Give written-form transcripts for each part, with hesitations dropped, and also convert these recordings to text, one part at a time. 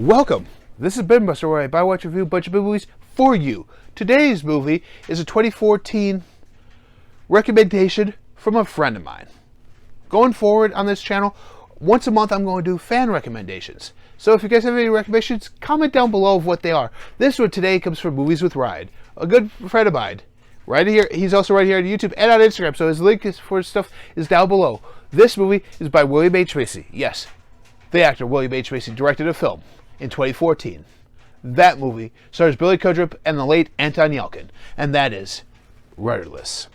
Welcome! This is BINBUSTER, where I buy, watch, review a bunch of movies for you. Today's movie is a 2014 recommendation from a friend of mine. Going forward on this channel, once a month I'm going to do fan recommendations. So if you guys have any recommendations, comment down below of what they are. This one today comes from Movies with Ryon, a good friend of mine. Right here, he's also right here on YouTube and on Instagram, so his link for his stuff is down below. This movie is by Willaim H. Macy. Yes, the actor Willaim H. Macy directed a film in 2014. That movie stars Billy Cudrup and the late Anton Yelchin, and that is Rudderless.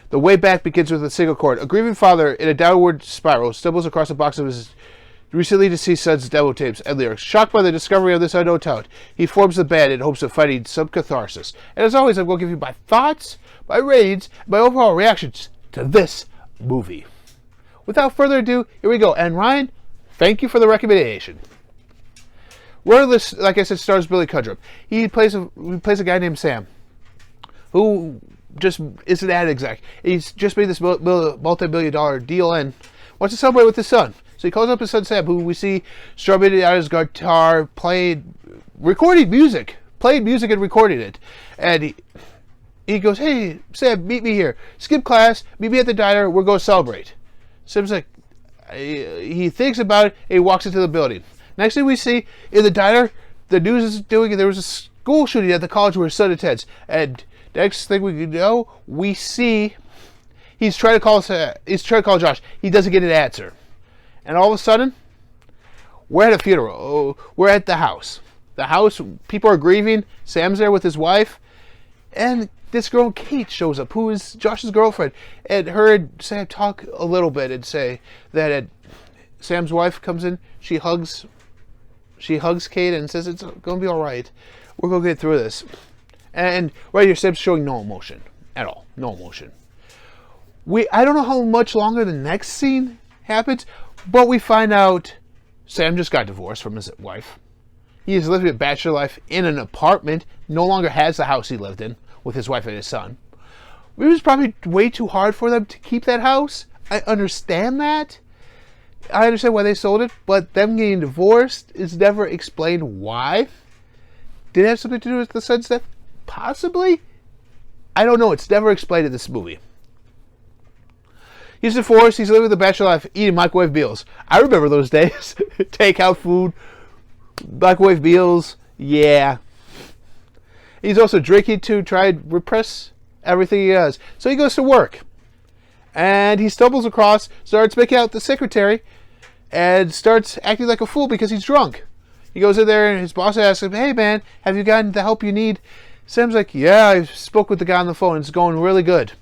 The way back begins with a single chord. A grieving father in a downward spiral stumbles across a box of his recently deceased son's demo tapes and lyrics. Shocked by the discovery of this unknown talent, he forms the band in hopes of finding some catharsis. And as always, I'm going to give you my thoughts, my ratings, my overall reactions to this movie. Without further ado, here we go. And Ryan, thank you for the recommendation. Rudderless, like I said, stars Billy Cudrup. He plays a guy named Sam, who just is an ad exec. He's just made this multi-million-dollar deal and wants to celebrate with his son. So he calls up his son Sam, who we see strumming out his guitar, recording music and recording it. And he goes, "Hey, Sam, meet me here. Skip class, meet me at the diner, we're going to celebrate." Sam's like, he thinks about it, and he walks into the building. Next thing we see, in the diner, the news is doing, there was a school shooting at the college where his son attends. And next thing we know, we see he's trying to call Josh. He doesn't get an answer. And all of a sudden, we're at a funeral. We're at the house. The house, people are grieving. Sam's there with his wife. And this girl, Kate, shows up, who is Josh's girlfriend. And her and Sam talk a little bit and say that Sam's wife comes in. She hugs Kate and says, "It's going to be all right. We're going to get through this." And right here, Sam's showing no emotion at all. No emotion. I don't know how much longer the next scene happens, but we find out Sam just got divorced from his wife. He is living a bachelor life in an apartment, no longer has the house he lived in with his wife and his son. It was probably way too hard for them to keep that house. I understand that. I understand why they sold it, but them getting divorced is never explained why. Did it have something to do with the son's death? Possibly. I don't know. It's never explained in this movie. He's divorced. He's living the bachelor life, eating microwave meals. I remember those days. Takeout food, microwave meals. Yeah. He's also drinking to try and repress everything he does. So he goes to work. And he stumbles across, starts making out with the secretary, and starts acting like a fool because he's drunk. He goes in there and his boss asks him, "Hey man, have you gotten the help you need?" Sam's like, "Yeah, I spoke with the guy on the phone. It's going really good."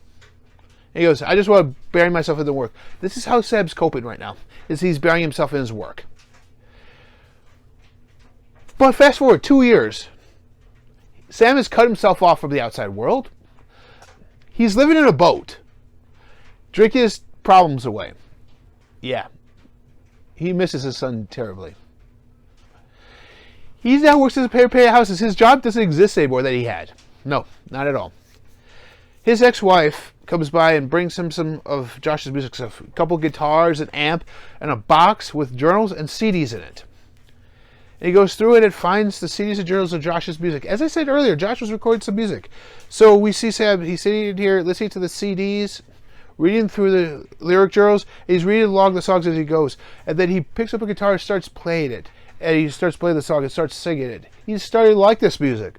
And he goes, "I just want to bury myself in the work." This is how Sam's coping right now, is he's burying himself in his work. But fast forward 2 years. Sam has cut himself off from the outside world. He's living in a boat, drinking his problems away. Yeah. He misses his son terribly. He now works as a payer houses. His job doesn't exist anymore that he had. No, not at all. His ex-wife comes by and brings him some of Josh's music stuff. A couple guitars, an amp, and a box with journals and CDs in it. And he goes through it and finds the CDs and journals of Josh's music. As I said earlier, Josh was recording some music. So we see Sam, he's sitting here listening to the CDs, reading through the lyric journals. He's reading along the songs as he goes. And then he picks up a guitar and starts playing it. And he starts playing the song and starts singing it. He's starting to like this music.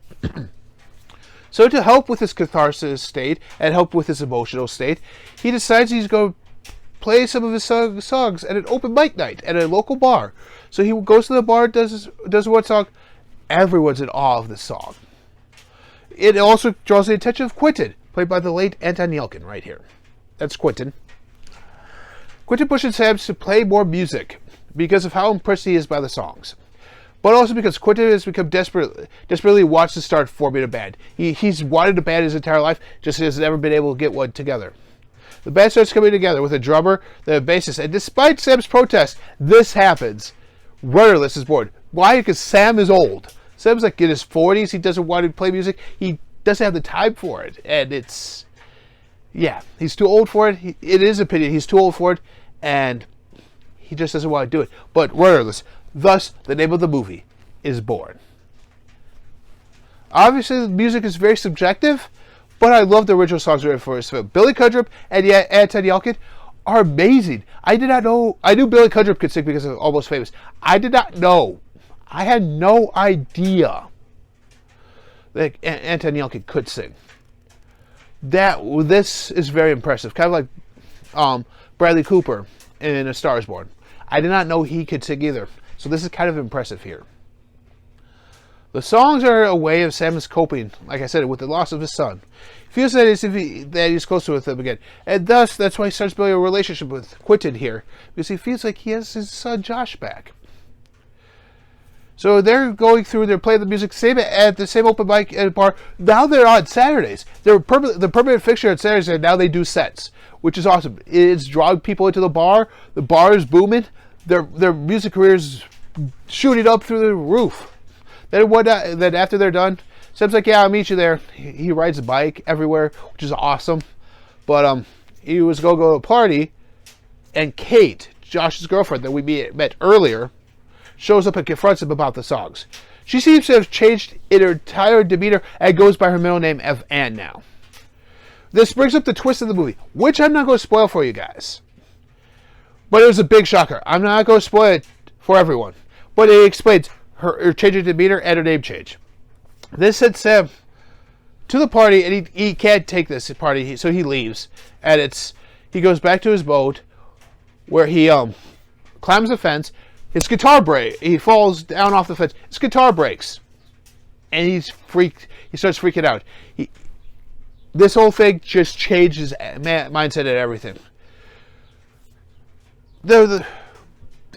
So to help with his catharsis state and help with his emotional state, he decides he's going to play some of his songs at an open mic night at a local bar. So he goes to the bar, does one song. Everyone's in awe of this song. It also draws the attention of Quentin, played by the late Anton Yelchin right here. That's Quentin. Quentin pushes Sam to play more music because of how impressed he is by the songs. But also because Quentin has become desperately wants to start forming a band. He's wanted a band his entire life, just has never been able to get one together. The band starts coming together with a drummer, then a bassist, and despite Sam's protest, this happens. Rudderless is born. Why? Because Sam is old. Sam's like in his 40s. He doesn't want to play music. He doesn't have the time for it. And he's too old for it. It is opinion. He's too old for it. And he just doesn't want to do it. But Rudderless, Thus, the name of the movie is born. Obviously, the music is very subjective, but I love the original songs written for this film. Billy Cudrup and Anton Yelchin are amazing. I did not know. I knew Billy Cudrup could sing because of Almost Famous. I did not know. I had no idea that Anton Yelchin could sing. This is very impressive. Kind of like Bradley Cooper in A Star Is Born. I did not know he could sing either. So this is kind of impressive here. The songs are a way of Sam's coping, like I said, with the loss of his son. He feels that he's closer with him again. And thus, that's why he starts building a relationship with Quentin here. Because he feels like he has his son Josh back. So they're going through, they're playing the music at the same open mic at a bar. Now they're on Saturdays. They're the permanent fixture on Saturdays, and now they do sets, which is awesome. It's drawing people into the bar. The bar is booming. Their music careers shooting up through the roof. Then after they're done, Sam's like, yeah, I'll meet you there. He rides a bike everywhere, which is awesome. But he was going to go to a party, and Kate, Josh's girlfriend that we met earlier, shows up and confronts him about the songs. She seems to have changed in her entire demeanor and goes by her middle name of Ann now. This brings up the twist of the movie, which I'm not going to spoil for you guys. But it was a big shocker. I'm not going to spoil it for everyone. But it explains her change of demeanor and her name change. This sends Sam to the party, and he can't take this party, so he leaves. And he goes back to his boat, where he climbs a fence. His guitar breaks. He falls down off the fence. His guitar breaks, and he's freaked. He starts freaking out. This whole thing just changed his mindset and everything.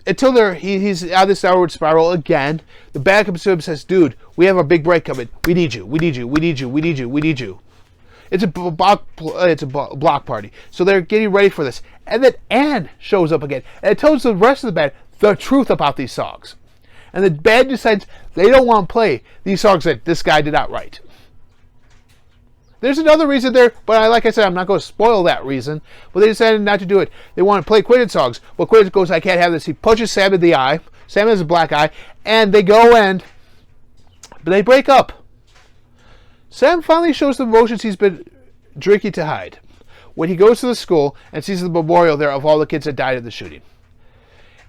Until he's on this downward spiral again. The band comes to him and says, dude, we have a big break coming. We need you. We need you. We need you. We need you. We need you. It's a block party. So they're getting ready for this. And then Ann shows up again. And it tells the rest of the band the truth about these songs. And the band decides they don't want to play these songs that this guy did not write. There's another reason there, but like I said, I'm not going to spoil that reason. But they decided not to do it. They want to play Quentin songs. But Quentin goes, I can't have this. He punches Sam in the eye. Sam has a black eye. And they go but they break up. Sam finally shows the emotions he's been drinking to hide. When he goes to the school and sees the memorial there of all the kids that died in the shooting.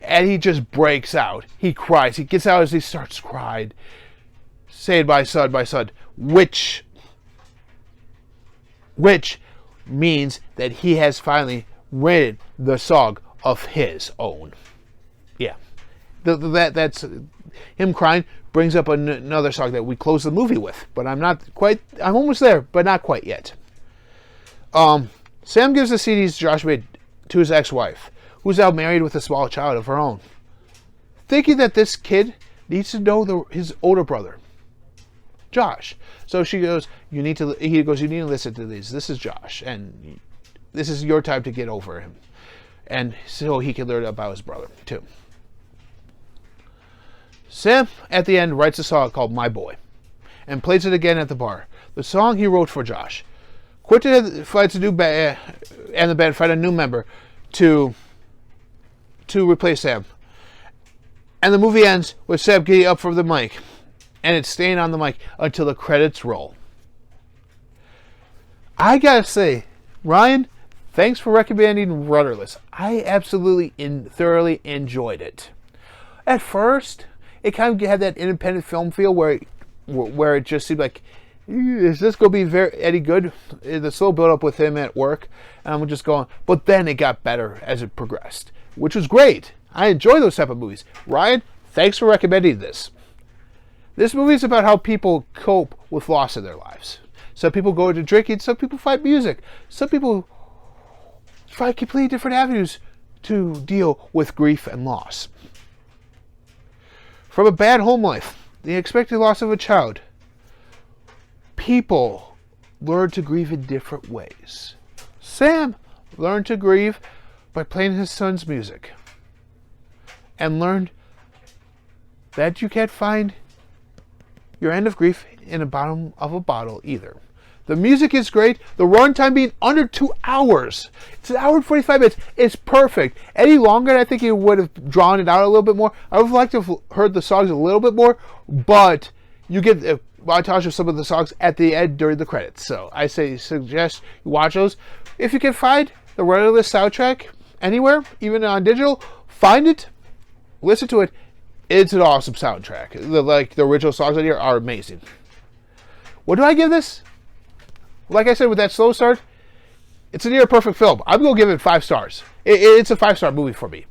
And he just breaks out. He cries. He gets out as he starts crying. Saying, my son, which means that he has finally written the song of his own. Yeah. That's him crying brings up another song that we close the movie with. But I'm almost there, but not quite yet. Sam gives the CDs Josh made to his ex-wife, who's now married with a small child of her own, thinking that this kid needs to know his older brother, Josh. So he goes, you need to listen to these. This is Josh, and this is your time to get over him. And so he can learn about his brother, too. Sam, at the end, writes a song called My Boy, and plays it again at the bar. The song he wrote for Josh. Quentin finds a new band, and the band find a new member to replace Sam. And the movie ends with Sam getting up from the mic, and it's staying on the mic until the credits roll. I gotta say, Ryan, thanks for recommending Rudderless. I absolutely thoroughly enjoyed it. At first, it kind of had that independent film feel where it just seemed like, is this going to be any good? The slow build up with him at work, and I'm just going, but then it got better as it progressed, which was great. I enjoy those type of movies. Ryan, thanks for recommending this. This movie is about how people cope with loss in their lives. Some people go into drinking, some people find music, some people find completely different avenues to deal with grief and loss. From a bad home life, the expected loss of a child, people learn to grieve in different ways. Sam learned to grieve by playing his son's music and learned that you can't find your end of grief in the bottom of a bottle either. The music is great. The runtime being under 2 hours. It's 1 hour and 45 minutes. It's perfect. Any longer, I think it would have drawn it out a little bit more. I would have liked to have heard the songs a little bit more, but you get a montage of some of the songs at the end during the credits. So I suggest you watch those. If you can find the Rudderless soundtrack anywhere, even on digital, find it, listen to it. It's an awesome soundtrack. The original songs on here are amazing. What do I give this? Like I said, with that slow start, it's a near perfect film. I'm going to give it 5 stars. It's a 5-star movie for me.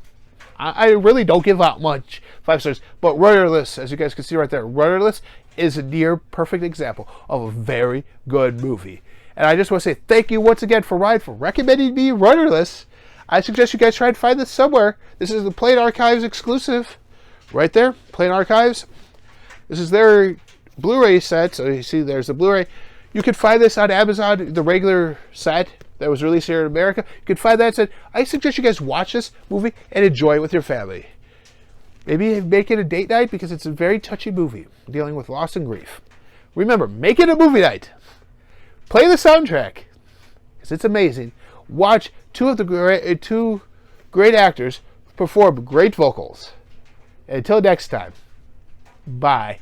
I really don't give out much 5 stars. But Rudderless, as you guys can see right there, Rudderless is a near perfect example of a very good movie. And I just want to say thank you once again for Ryan for recommending me Rudderless. I suggest you guys try and find this somewhere. This is the Plain Archives exclusive. Right there, Plain Archives. This is their Blu-ray set. So you see there's the Blu-ray. You can find this on Amazon, the regular set that was released here in America. You can find that set. I suggest you guys watch this movie and enjoy it with your family. Maybe make it a date night because it's a very touchy movie dealing with loss and grief. Remember, make it a movie night. Play the soundtrack because it's amazing. Watch two great actors perform great vocals. Until next time, bye.